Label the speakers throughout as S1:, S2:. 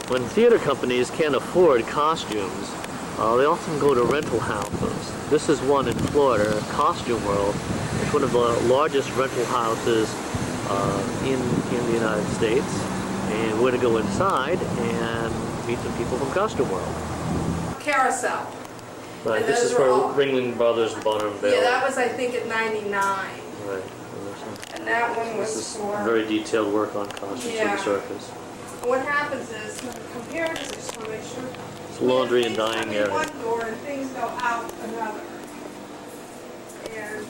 S1: When theater companies can't afford costumes, they often go to rental houses. This is one in Florida, Costume World. It's one of the largest rental houses in the United States. And we're going to go inside and meet the people from Costume World.
S2: Carousel.
S1: Right, this is for Ringling Brothers and Bonner and Bailey.
S2: Yeah, that was, I think, at 99.
S1: Right.
S2: And that one was
S1: this is
S2: for...
S1: very detailed work on costumes for the circus.
S2: What happens is, compared to this, to make sure...
S1: It's laundry and dyeing area.
S2: One door and things go out another. And,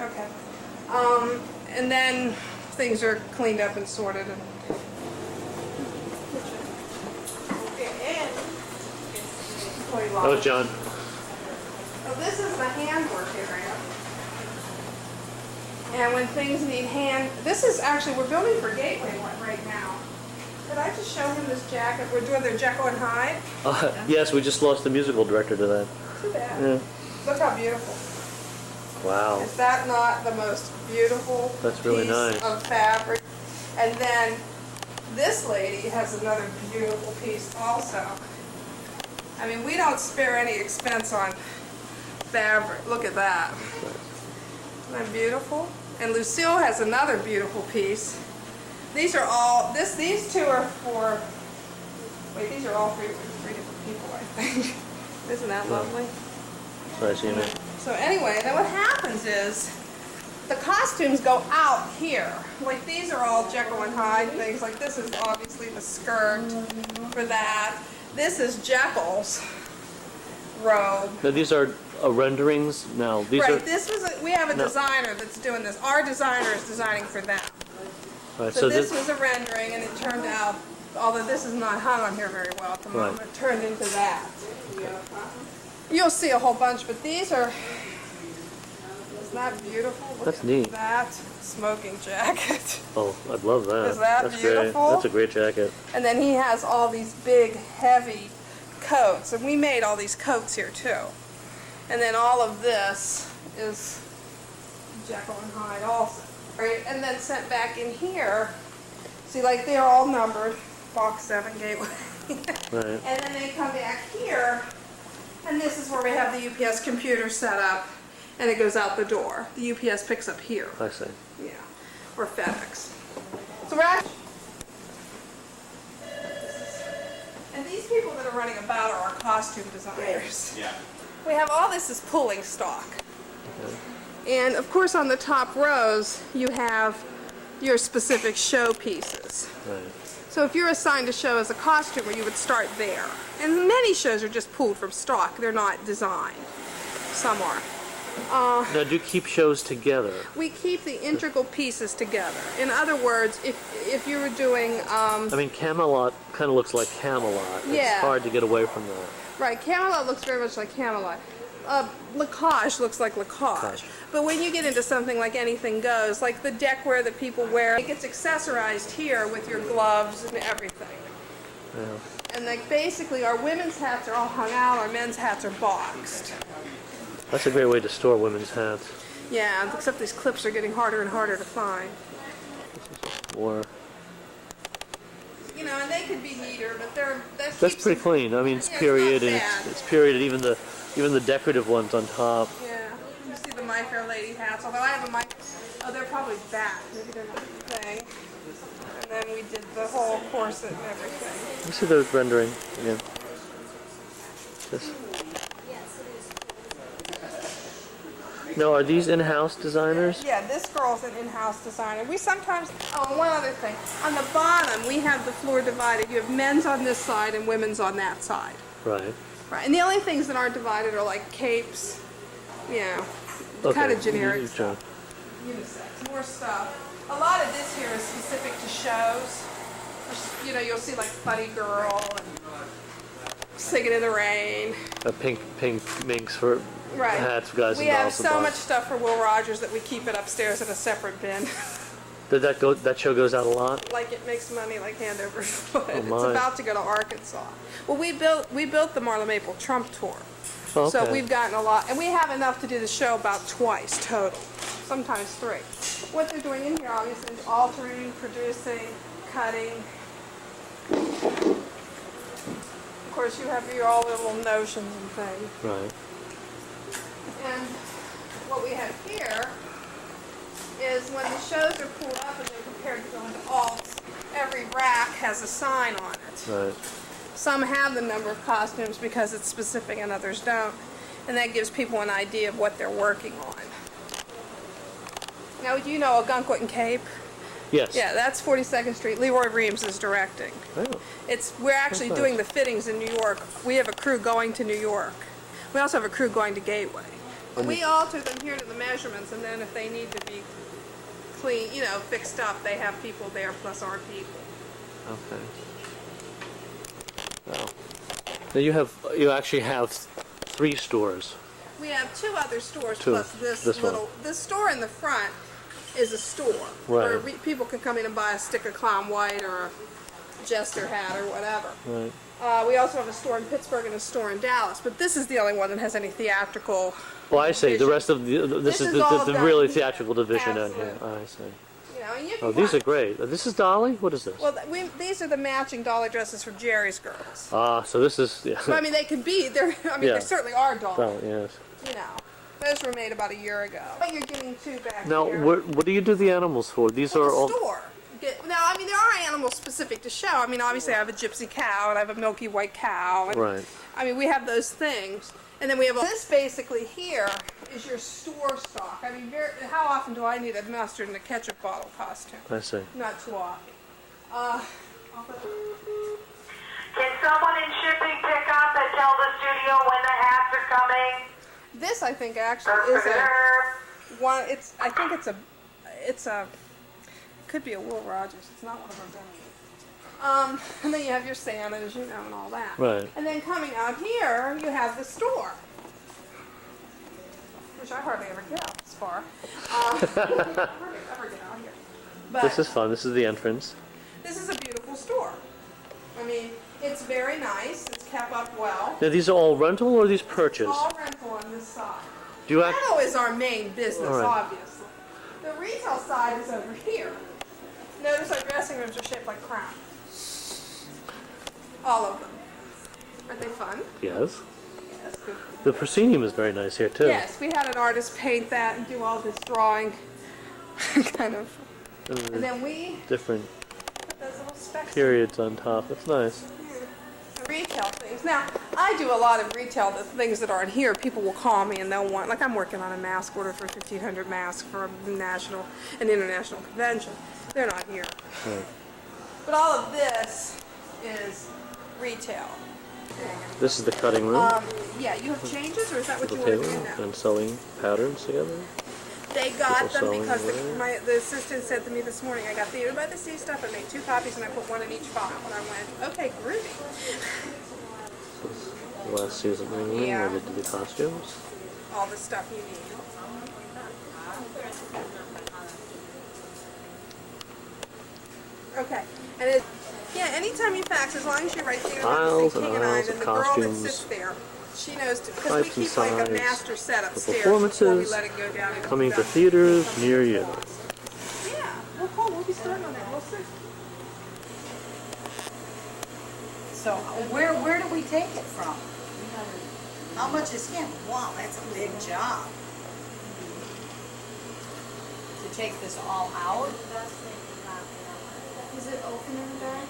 S2: okay. And then things are cleaned up and sorted. And
S1: that was John.
S2: So this is the handwork area. And when things need this is actually, we're building for Gateway right now. Could I just show him this jacket? We're doing their Jekyll and Hyde.
S1: Yes, we just lost the musical director to that.
S2: Too bad.
S1: Yeah.
S2: Look how beautiful.
S1: Wow.
S2: Is that not the most beautiful
S1: That's really
S2: piece
S1: nice.
S2: of fabric? And then this lady has another beautiful piece also. I mean, we don't spare any expense on fabric. Look at that. Isn't that beautiful? And Lucille has another beautiful piece. These are all, these two are for, wait, these are all three different people, I think. Isn't that lovely?
S1: Nice, you know.
S2: So anyway, then what happens is the costumes go out here. Like these are all Jekyll and Hyde things. Like this is obviously the skirt for that. This is Jekyll's robe.
S1: Now these are renderings. Now these
S2: right.
S1: are.
S2: This was we have a designer that's doing this. Our designer is designing for them.
S1: Right,
S2: so this was a rendering, and it turned out, although this is not hung on here very well at the moment, it turned into that. You'll see a whole bunch, but these are. Isn't that beautiful? Look
S1: That's
S2: at
S1: neat.
S2: That smoking jacket.
S1: Oh, I'd love that.
S2: Is that
S1: That's
S2: beautiful?
S1: Great. That's a great jacket.
S2: And then he has all these big, heavy coats, and we made all these coats here too. And then all of this is Jekyll and Hyde also, right? And then sent back in here. See, like they're all numbered, box 7 Gateway.
S1: Right.
S2: And then they come back here, and this is where we have the UPS computer set up, and it goes out the door. The UPS picks up here.
S1: I see.
S2: Yeah, or FedEx. So we're actually, and these people that are running about are our costume designers.
S3: Yeah.
S2: We have all this is pulling stock. And of course on the top rows you have your specific show pieces.
S1: Right.
S2: So if you're assigned a show as a costumer, you would start there. And many shows are just pulled from stock. They're not designed. Some are.
S1: Now, do you keep shows together?
S2: We keep the integral pieces together. In other words, if you were doing...
S1: I mean, Camelot kind of looks like Camelot.
S2: Yeah.
S1: It's hard to get away from that.
S2: Right, Camelot looks very much like Camelot. Lacage looks like Lacage. But when you get into something like Anything Goes, like the deckwear that people wear, it gets accessorized here with your gloves and everything.
S1: Yeah.
S2: And like basically our women's hats are all hung out, our men's hats are boxed.
S1: That's a great way to store women's hats.
S2: Yeah, except these clips are getting harder and harder to find.
S1: Or
S2: you know, and they could be neater, but
S1: that's pretty clean. I mean, it's period, and it's period. Even the decorative ones on top.
S2: Yeah, you see the My Fair Lady hats. Although I have a oh, they're probably back. Maybe they're not the thing. And then we did the whole corset and everything.
S1: You see those rendering again. This. Now, are these in-house designers?
S2: Yeah, this girl's an in-house designer. We sometimes, oh, one other thing. On the bottom, we have the floor divided. You have men's on this side and women's on that side.
S1: Right.
S2: Right, and the only things that aren't divided are like capes, you know, kind of generic stuff. Unisex, more stuff. A lot of this here is specific to shows. You know, you'll see like Funny Girl and Singing in the Rain.
S1: Pink minks for hats for guys
S2: we
S1: and
S2: have
S1: dolls.
S2: so much stuff for Will Rogers that we keep it upstairs in a separate bin.
S1: Did that go? That show goes out a lot.
S2: Like it makes money like hand over foot.
S1: Oh,
S2: it's about to go to Arkansas. Well, we built the Marla Maple Trump tour.
S1: Oh, okay.
S2: So we've gotten a lot, and we have enough to do the show about twice total. sometimes 3. What they're doing in here, obviously, is altering, producing, cutting. Of course, you have all the little notions and things.
S1: Right.
S2: And what we have here is when the shows are pulled up and they're prepared to go into alts, every rack has a sign on it.
S1: Right.
S2: Some have the number of costumes because it's specific and others don't. And that gives people an idea of what they're working on. Now, do you know Ogunquit and Cape?
S1: Yes.
S2: Yeah, that's 42nd Street. Leroy Reams is directing.
S1: Oh.
S2: We're actually
S1: That's
S2: doing the
S1: nice.
S2: fittings in New York. We have a crew going to New York. We also have a crew going to Gateway. We alter them here to the measurements, and then if they need to be clean, you know, fixed up, they have people there plus our people.
S1: Okay. Wow. Now you actually have 3 stores.
S2: We have 2 other stores
S1: Two.
S2: plus this
S1: one.
S2: little. This store in the front is a store
S1: Right.
S2: where people can come in and buy a stick of Clown White or a Jester hat or whatever.
S1: Right.
S2: We also have a store in Pittsburgh and a store in Dallas, but this is the only one that has any theatrical.
S1: Well, I see. The
S2: division.
S1: rest of this is
S2: all
S1: the
S2: done
S1: really
S2: here.
S1: theatrical division down here.
S2: Absolutely.
S1: I see.
S2: You know, and you
S1: Oh,
S2: can
S1: these are
S2: watch.
S1: great. This is Dolly. What is this?
S2: Well, these are the matching dolly dresses for Jerry's girls.
S1: Ah, so this is yeah.
S2: So, I mean, they could be.
S1: Yeah.
S2: They certainly are dolls.
S1: Dolly, yes.
S2: You know, those were made about a year ago. What you're getting to back
S1: Now,
S2: here.
S1: what do you do the animals for? These
S2: Well,
S1: are
S2: the
S1: all.
S2: store. Now, I mean, there are animals specific to show. I mean, obviously, I have a gypsy cow and I have a milky white cow. And,
S1: Right.
S2: I mean, we have those things. And then we have this basically here is your store stock. I mean, how often do I need a mustard and a ketchup bottle costume?
S1: I see.
S2: Not too often.
S3: Can someone in shipping pick up and tell the studio when the hats are coming?
S2: This, I think, actually is a one. I think it's a. Could be a Will Rogers. It's not one of our own. And then you have your Santas, you know, and all that.
S1: Right.
S2: And then coming out here, you have the store, which I hardly ever get out this far. I hardly ever get out here. But
S1: This is fun. This is the entrance.
S2: this is a beautiful store. I mean, it's very nice. It's kept up well.
S1: Now, these are all rental or are these purchase?
S2: All rental on this side.
S1: Do you act?
S2: Rental is our main business,
S1: All right.
S2: obviously. The retail side is over here. Notice our dressing rooms are shaped like crowns. All of them. Aren't they fun?
S1: Yes.
S2: Yes, good.
S1: The proscenium is very nice here too.
S2: Yes, we had an artist paint that and do all this drawing, kind of. And then we
S1: Different
S2: put those little specks.
S1: periods on top. That's nice.
S2: Retail things. Now, I do a lot of retail, the things that aren't here. People will call me and they'll want, like I'm working on a mask order for 1,500 masks for an international convention. They're not here.
S1: Right.
S2: But all of this is retail.
S1: This is the cutting room.
S2: Yeah, you have changes, or is that what you
S1: Little
S2: want to
S1: table
S2: do now?
S1: and sewing patterns together.
S2: They got
S1: people
S2: them because
S1: sewing
S2: the assistant said to me this morning, I got Theater by the Sea stuff, I made 2 copies and I put 1 in each file. And I went, okay, groovy.
S1: The last season room
S2: Yeah.
S1: where they did the costumes.
S2: All the stuff you need. Okay. And anytime you fax, as long as you write Theater by the
S1: Aisles
S2: Sea,
S1: and
S2: King and I,
S1: aisles
S2: then
S1: of
S2: the girl that
S1: costumes,
S2: sits there, she knows, because we
S1: types and
S2: keep like a
S1: size
S2: master set
S1: for
S2: upstairs before we
S1: performances
S2: let it go down. into
S1: coming to
S2: the-
S1: theaters near you.
S2: Yeah, well, cool. We'll be starting on that real soon.
S4: So where do we take it from? How much is him? Wow, that's a big job. To take this all out?
S2: Is it open in the back?